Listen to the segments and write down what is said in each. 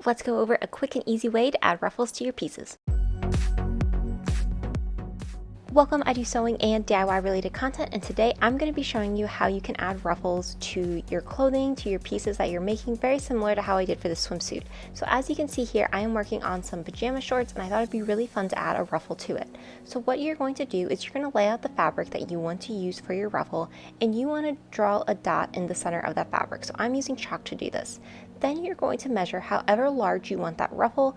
let's go over a quick and easy way to add ruffles to your pieces. Welcome, I do sewing and DIY related content, and today I'm going to be showing you how you can add ruffles to your clothing, to your pieces that you're making, very similar to how I did for the swimsuit. So as you can see here, I am working on some pajama shorts and I thought it'd be really fun to add a ruffle to it. So what you're going to do is you're going to lay out the fabric that you want to use for your ruffle, and you want to draw a dot in the center of that fabric. So I'm using chalk to do this. Then you're going to measure however large you want that ruffle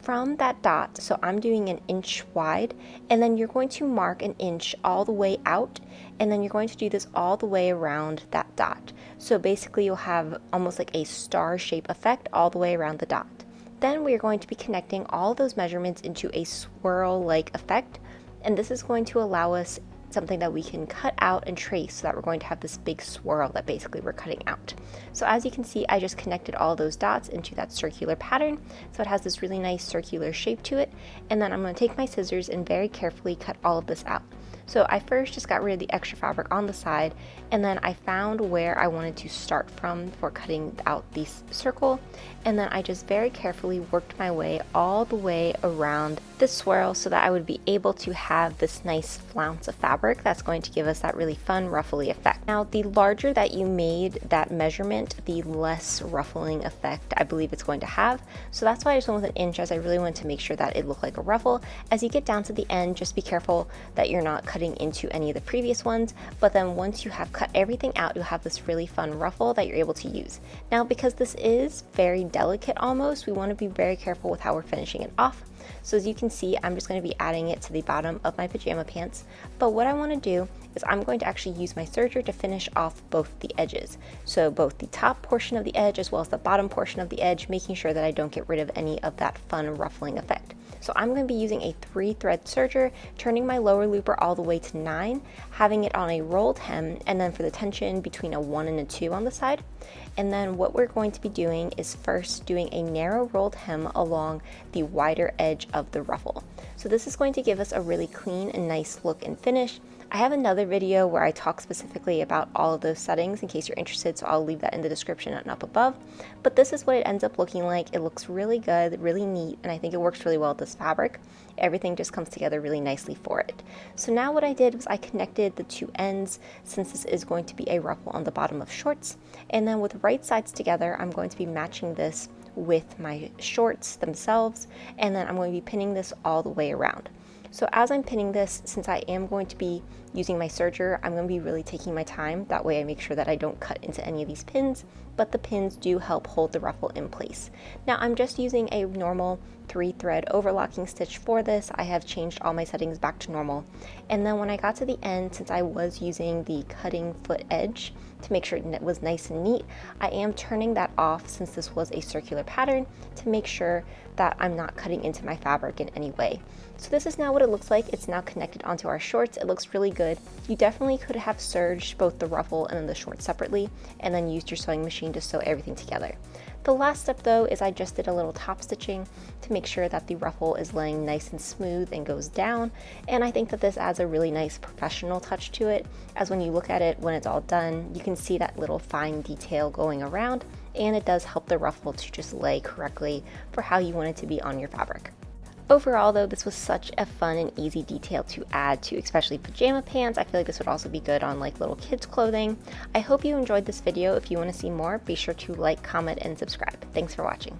from that dot. So I'm doing an inch wide, and then you're going to mark an inch all the way out, and then you're going to do this all the way around that dot. So basically you'll have almost like a star shape effect all the way around the dot. Then we're going to be connecting all those measurements into a swirl like effect, and this is going to allow us something that we can cut out and trace, so that we're going to have this big swirl that basically we're cutting out. So as you can see, I just connected all those dots into that circular pattern, so it has this really nice circular shape to it. And then I'm going to take my scissors and very carefully cut all of this out. So I first just got rid of the extra fabric on the side, and then I found where I wanted to start from for cutting out this circle, and then I just very carefully worked my way all the way around this swirl so that I would be able to have this nice flounce of fabric that's going to give us that really fun ruffly effect. Now, the larger that you made that measurement, the less ruffling effect I believe it's going to have. So that's why I just went with an inch, as I really wanted to make sure that it looked like a ruffle. As you get down to the end, just be careful that you're not cutting into any of the previous ones, but then once you have cut everything out, you'll have this really fun ruffle that you're able to use. Now, because this is very delicate almost, we want to be very careful with how we're finishing it off. So as you can see, I'm just going to be adding it to the bottom of my pajama pants, but what I want to do is I'm going to actually use my serger to finish off both the edges. So both the top portion of the edge as well as the bottom portion of the edge, making sure that I don't get rid of any of that fun ruffling effect. So I'm going to be using a 3-thread serger, turning my lower looper all the way to 9, having it on a rolled hem, and then for the tension between a 1 and a 2 on the side. And then what we're going to be doing is first doing a narrow rolled hem along the wider edge of the ruffle. So this is going to give us a really clean and nice look and finish. I have another video where I talk specifically about all of those settings in case you're interested, so I'll leave that in the description and up above. But this is what it ends up looking like. It looks really good, really neat, and I think it works really well with this fabric. Everything just comes together really nicely for it. So now what I did was I connected the two ends, since this is going to be a ruffle on the bottom of shorts, and then with right sides together, I'm going to be matching this with my shorts themselves, and then I'm going to be pinning this all the way around. So as I'm pinning this, since I am going to be using my serger, I'm going to be really taking my time. That way I make sure that I don't cut into any of these pins, but the pins do help hold the ruffle in place. Now I'm just using a normal 3-thread overlocking stitch for this. I have changed all my settings back to normal. And then when I got to the end, since I was using the cutting foot edge to make sure it was nice and neat, I am turning that off, since this was a circular pattern, to make sure that I'm not cutting into my fabric in any way. So this is now what it looks like. It's now connected onto our shorts. It looks really good. You definitely could have serged both the ruffle and then the shorts separately, and then used your sewing machine to sew everything together. The last step though is I just did a little top stitching to make sure that the ruffle is laying nice and smooth and goes down, and I think that this adds a really nice professional touch to it, as when you look at it when it's all done, you can see that little fine detail going around, and it does help the ruffle to just lay correctly for how you want it to be on your fabric. Overall though, this was such a fun and easy detail to add to especially pajama pants. I feel like this would also be good on like little kids clothing. I hope you enjoyed this video. If you want to see more, be sure to like, comment, and subscribe. Thanks for watching.